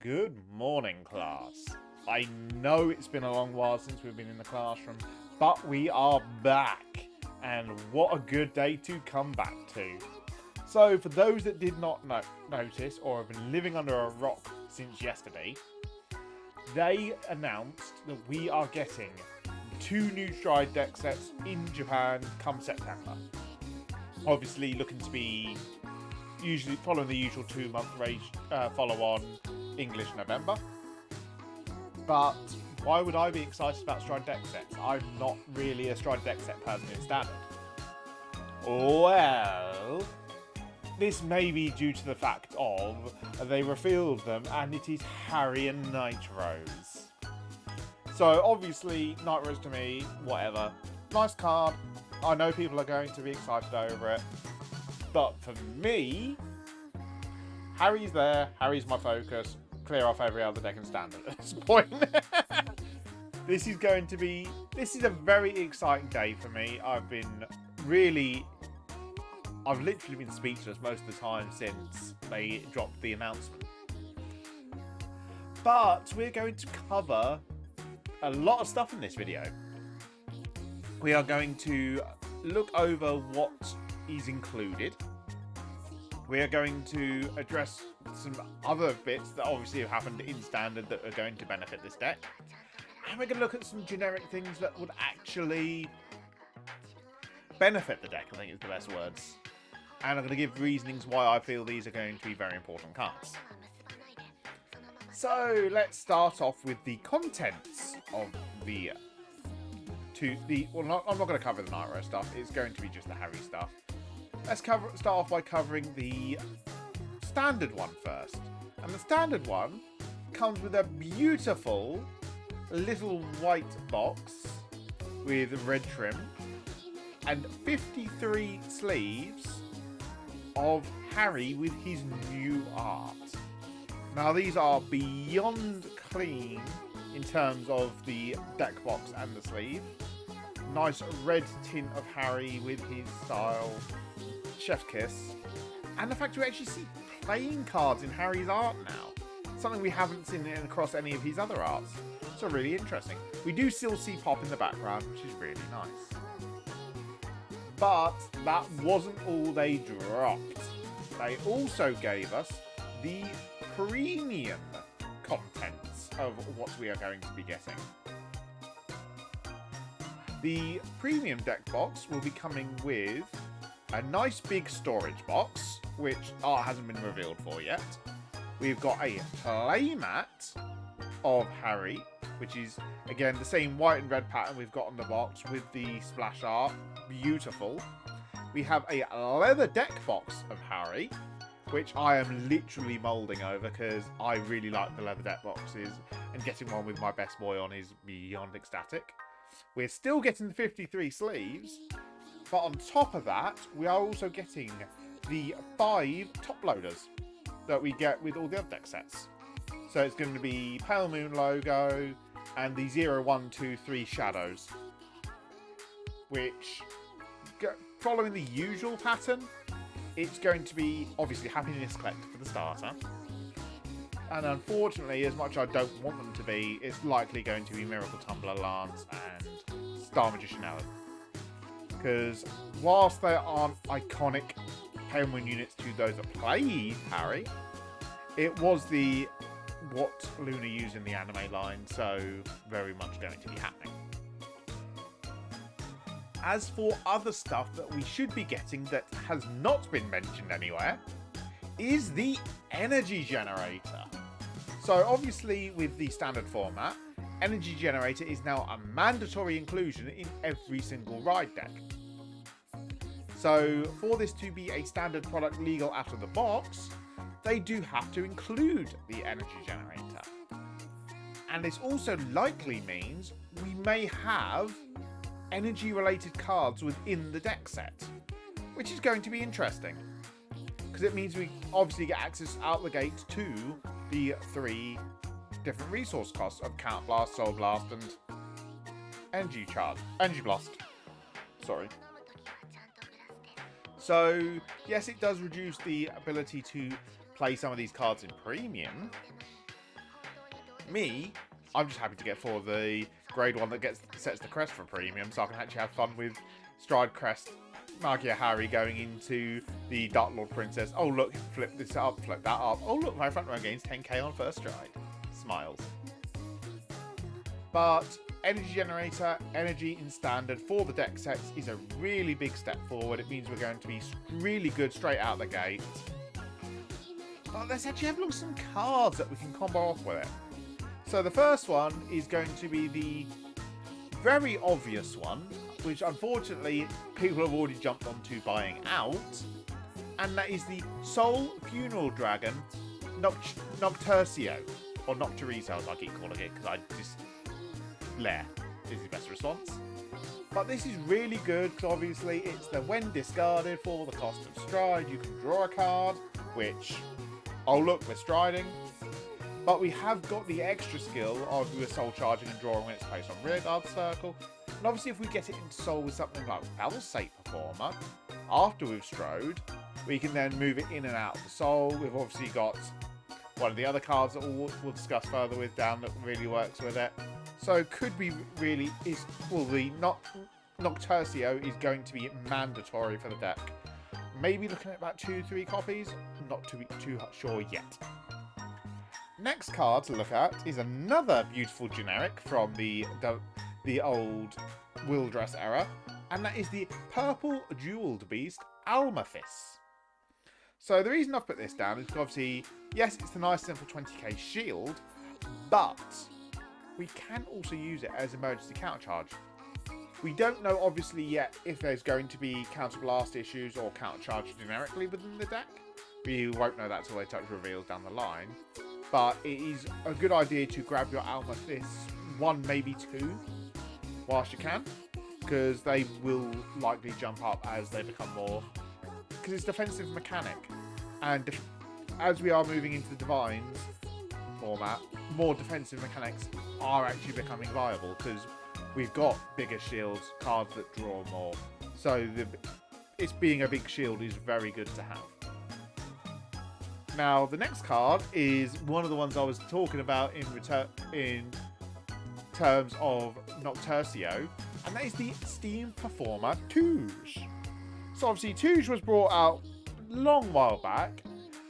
Good morning, class. I know it's been a long while since we've been in the classroom, but we are back. And what a good day to come back to. So, for those that did not notice or have been living under a rock since yesterday, they announced that we are getting 2 new Stride Decksets in Japan come September. Obviously, looking to be usually following the usual 2-month follow-on English November. But why would I be excited about Stride Decksets? I'm not really a Stride Deckset person in Standard. Well, this may be due to the fact of they revealed them and it is Harri and Nitros. So obviously, Nitros to me, whatever. Nice card. I know people are going to be excited over it. But for me, Harri's there. Harri's my focus. Clear off every other deck in Standard at this point. This is a very exciting day for me. I've literally been speechless most of the time since they dropped the announcement. But we're going to cover a lot of stuff in this video. We are going to look over what is included. We are going to address some other bits that obviously have happened in Standard that are going to benefit this deck. And we're going to look at some generic things that would actually benefit the deck, I think is the best words. And I'm going to give reasonings why I feel these are going to be very important cards. So let's start off with the contents of I'm not going to cover the Nitro stuff. It's going to be just the Harri stuff. Let's start off by covering the Standard one first. And the Standard one comes with a beautiful little white box with red trim and 53 sleeves of Harri with his new art. Now these are beyond clean in terms of the deck box and the sleeve. Nice red tint of Harri with his style, chef's kiss, and the fact we actually see playing cards in Harri's art now. Something we haven't seen across any of his other arts. So really interesting. We do still see Pop in the background, which is really nice. But that wasn't all they dropped. They also gave us the premium contents of what we are going to be getting. The premium deck box will be coming with a nice big storage box, which art hasn't been revealed for yet. We've got a playmat of Harri, which is, again, the same white and red pattern we've got on the box with the splash art. Beautiful. We have a leather deck box of Harri, which I am literally moulding over because I really like the leather deck boxes, and getting one with my best boy on is beyond ecstatic. We're still getting the 53 sleeves, but on top of that, we are also getting the 5 top loaders that we get with all the other deck sets. So it's going to be Pale Moon logo and the 0, 1, 2, 3 shadows, which, following the usual pattern, it's going to be obviously Happiness Collector for the starter. And unfortunately, as much as I don't want them to be, it's likely going to be Miracle Tumbler Lance and Star Magician Ellen. Because whilst they aren't iconic Pale Moon units to those that play Harri, it was what Luna used in the anime line, so very much going to be happening. As for other stuff that we should be getting that has not been mentioned anywhere, is the energy generator. So obviously with the Standard format, energy generator is now a mandatory inclusion in every single ride deck. So for this to be a Standard product legal out of the box, they do have to include the energy generator. And this also likely means we may have energy related cards within the deck set, which is going to be interesting because it means we obviously get access out the gate to the 3 different resource costs of Count Blast, Soul Blast, and Energy Blast. Sorry. So yes, it does reduce the ability to play some of these cards in premium, Me, I'm just happy to get for the grade 1 that sets the crest for premium, so I can actually have fun with Stride Crest Magia Harri going into the Dark Lord Princess. Oh look, flip this up, flip that up. Oh look, my front row gains 10k on first stride. Smiles. But energy generator, energy in standard for the deck sets is a really big step forward. It means we're going to be really good straight out the gate. But let's actually have a look at some cards that we can combo off with it. So the first one is going to be the very obvious one, which unfortunately people have already jumped onto buying out, and that is the Soul Funeral Dragon Nocturcio, or Nocturizo as I keep calling it, because I just... Lair is the best response. But this is really good, because obviously it's the when discarded for the cost of stride, you can draw a card, which, oh look, we're striding. But we have got the extra skill of we're soul charging and drawing when it's placed on rearguard circle. And obviously if we get it into soul with something like Palisade Performer, after we've strode, we can then move it in and out of the soul. We've obviously got one of the other cards that we'll discuss further with down that really works with it. So could be really, the Nocturcio is going to be mandatory for the deck. Maybe looking at about 2-3 copies, not too sure yet. Next card to look at is another beautiful generic from the old Wildress era, and that is the Purple Jeweled Beast Almathis. So the reason I've put this down is because obviously, yes, it's the nice simple 20k shield, but we can also use it as emergency counter charge. We don't know obviously yet if there's going to be counter blast issues or counter charge generically within the deck. We won't know that till they touch reveals down the line. But it is a good idea to grab your Almathis 1, maybe 2, whilst you can, because they will likely jump up as they become more, because it's defensive mechanic, and as we are moving into the Divines format, more defensive mechanics are actually becoming viable, because we've got bigger shields, cards that draw more, so it's being a big shield is very good to have. Now, the next card is one of the ones I was talking about in terms of Nocturcio, and that is the Steam Performer Touche. So obviously Touche was brought out a long while back,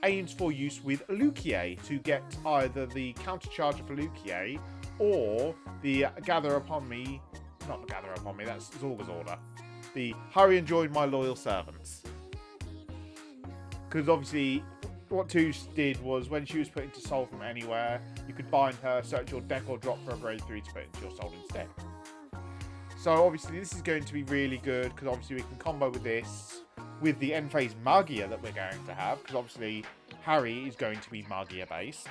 aimed for use with Lukier to get either the counter charger for Lukier or the Gather Upon Me, not Gather Upon Me, that's Zorga's Order, the Hurry and Join My Loyal Servants. Because obviously what Touche did was when she was put into soul from anywhere, you could bind her, search your deck or drop for a grade 3 to put into your soul instead. So obviously this is going to be really good because obviously we can combo with this with the end phase Magia that we're going to have, because obviously Harri is going to be Magia based.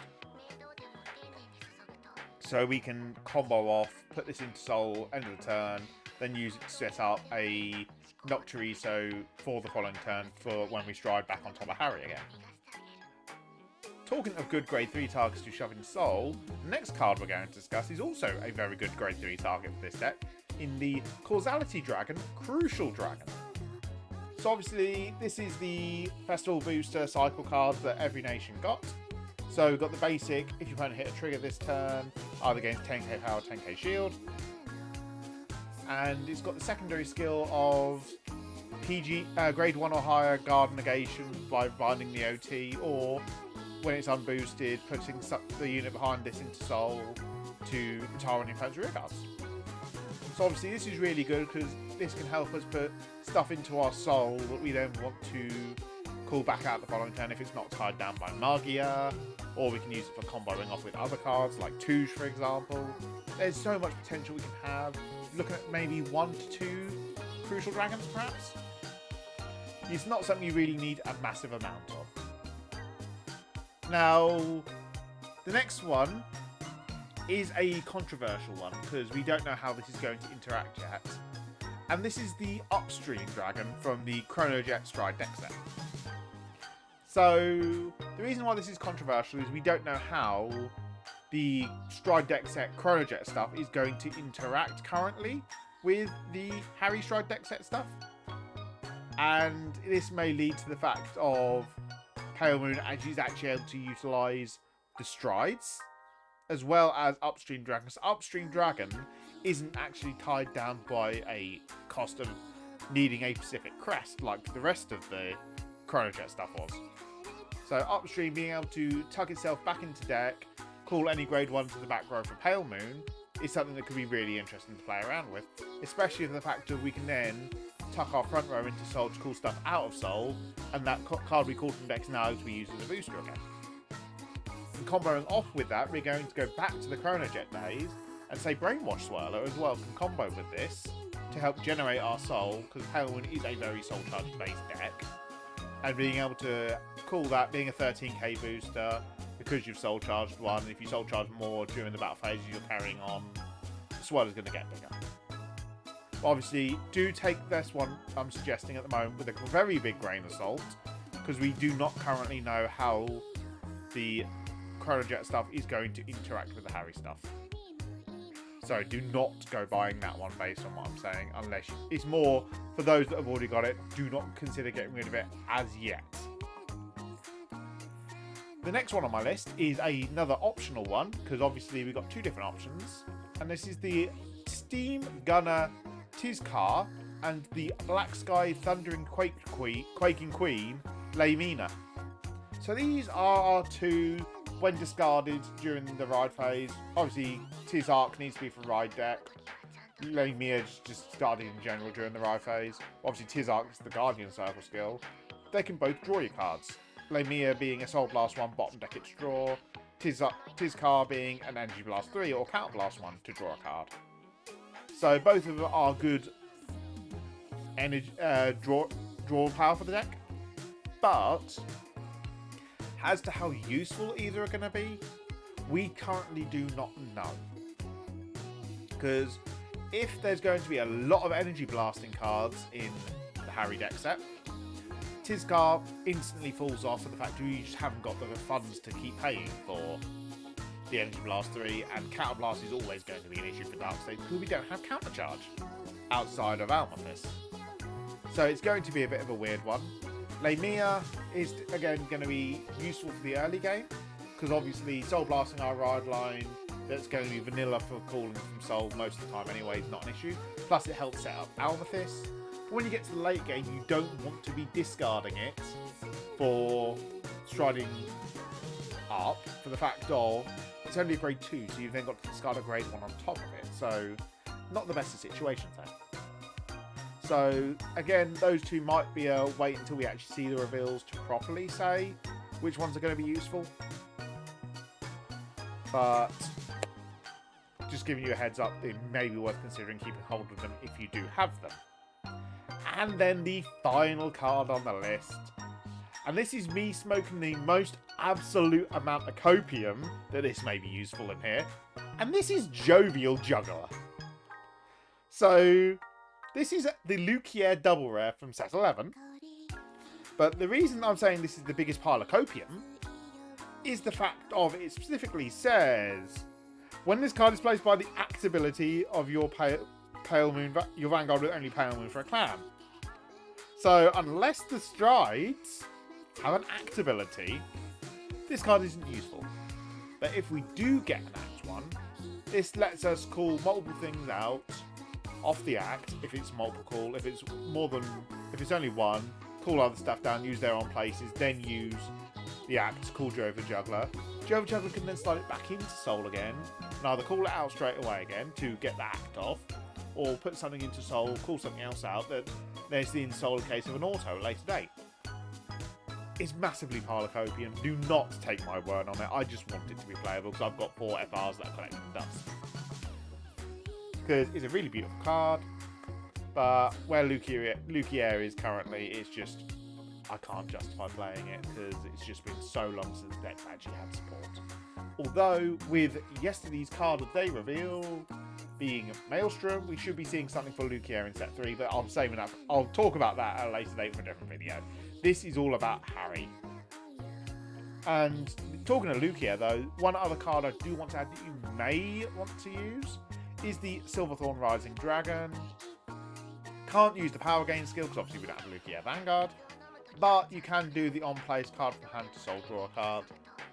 So we can combo off, put this into soul, end of the turn, then use it to set up a Nocturizo for the following turn for when we stride back on top of Harri again. Talking of good grade 3 targets to shove in soul, the next card we're going to discuss is also a very good grade 3 target for this deck in the Causality Dragon, Crucial Dragon. So obviously this is the Festival Booster cycle card that every nation got. So we've got the basic, if your opponent hit a trigger this turn, either gains 10k power, 10k shield. And it's got the secondary skill of grade 1 or higher guard negation by binding the OT, or when it's unboosted, putting the unit behind this into soul to retire on your opponent's rear guards. So obviously this is really good because this can help us put stuff into our soul that we then want to call back out the following turn if it's not tied down by Magia, or we can use it for comboing off with other cards like Touche, for example. There's so much potential we can have. Looking at maybe 1 to 2 Crucial Dragons perhaps. It's not something you really need a massive amount of. Now, the next one is a controversial one because we don't know how this is going to interact yet. And this is the Upstream Dragon from the Chronojet Stride Deckset. So, the reason why this is controversial is we don't know how the Stride Deckset Chronojet stuff is going to interact currently with the Harri Stride Deckset stuff. And this may lead to the fact of Pale Moon is actually able to utilise the strides as well as Upstream Dragon. So Upstream Dragon isn't actually tied down by a cost of needing a specific crest like the rest of the Chronojet stuff was. So Upstream being able to tuck itself back into deck, call any grade 1 to the back row for Pale Moon, is something that could be really interesting to play around with. Especially the fact that we can then tuck our front row into Soul to call stuff out of Soul, and that card we called from decks now to be used as a booster again. And comboing off with that, we're going to go back to the Chronojet days, and say Brainwash Swirler as well can combo with this to help generate our Soul, because Pale Moon is a very Soul Charge based deck. And being able to call that being a 13k booster, because you've Soul Charged one, and if you Soul Charge more during the battle phases you're carrying on, the Swirler's going to get bigger. But obviously, do take this one I'm suggesting at the moment with a very big grain of salt, because we do not currently know how the Chronojet stuff is going to interact with the Harri stuff. So do not go buying that one based on what I'm saying, unless it's more for those that have already got it. Do not consider getting rid of it as yet. The next one on my list is another optional one, because obviously we've got two different options. And this is the Steam Gunner Tizcar and the Black Sky Thundering Quaking Queen, Lamina. So these are our two when discarded during the ride phase. Obviously, Tizark needs to be for ride deck. Lamia is just discarded in general during the ride phase. Obviously, Tizark is the Guardian Circle skill. They can both draw your cards. Lamia being a Soul Blast 1, bottom deck its draw. Tizcar being an Energy Blast 3 or Counter Blast 1 to draw a card. So both of them are good energy, draw power for the deck. But as to how useful either are going to be, we currently do not know. Because if there's going to be a lot of energy blasting cards in the Harri deck set, Tizcar instantly falls off for the fact that you just haven't got the funds to keep paying for the Energy Blast 3, and Counter Blast is always going to be an issue for Darkseid because we don't have Counter Charge outside of Almathis. So it's going to be a bit of a weird one. Lamia is again going to be useful for the early game, because obviously Soul Blasting our ride line, that's going to be vanilla for calling from Soul most of the time anyway, is not an issue. Plus it helps set up Almathis. When you get to the late game, you don't want to be discarding it for striding up, for the fact of it's only a grade 2, so you've then got to discard a grade 1 on top of it. So not the best of situations there. So again, those two might be a wait until we actually see the reveals to properly say which ones are going to be useful. But just giving you a heads up, it may be worth considering keeping hold of them if you do have them. And then the final card on the list. And this is me smoking the most absolute amount of copium that this may be useful in here. And this is Jovial Juggler. So this is the Lukier double rare from set 11. But the reason I'm saying this is the biggest pile of copium is the fact of it specifically says, when this card is placed by the act ability of your Pale Moon, your Vanguard with only Pale Moon for a clan. So unless the Strides have an act ability, this card isn't useful. But if we do get an act one, this lets us call multiple things out off the act. If it's multiple call, if it's only one, call other stuff down, use their own places, then use the act to call Jovial Juggler. Jovial Juggler can then slide it back into Soul again, and either call it out straight away again to get the act off, or put something into Soul, call something else out that there's the in Soul case of an auto at a later date. It's massively pile of copium. Do not take my word on it. I just want it to be playable because I've got 4 FRs that are collecting dust. Because it's a really beautiful card, but where Lukier is currently, it's just, I can't justify playing it because it's just been so long since the deck actually had support. Although, with yesterday's card of day reveal being Maelstrom, we should be seeing something for Lukier in set 3, but I'm saving up. I'll talk about that at a later date for a different video. This is all about Harri. And talking of Lukier though, one other card I do want to add that you may want to use is the Silverthorn Rising Dragon. Can't use the power gain skill because obviously we don't have Lukier Vanguard, but you can do the on-place card from hand to Soul draw a card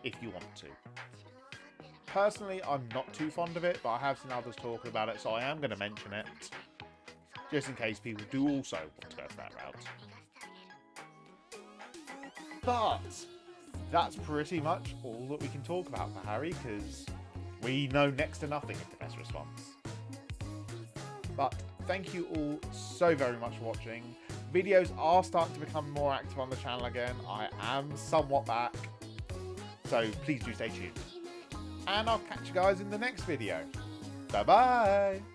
if you want to. Personally, I'm not too fond of it, but I have seen others talking about it, so I am going to mention it. Just in case people do also want to go for that route. But that's pretty much all that we can talk about for Harri, because we know next to nothing of Defense Response. But thank you all so very much for watching. Videos are starting to become more active on the channel again. I am somewhat back, so please do stay tuned. And I'll catch you guys in the next video. Bye bye!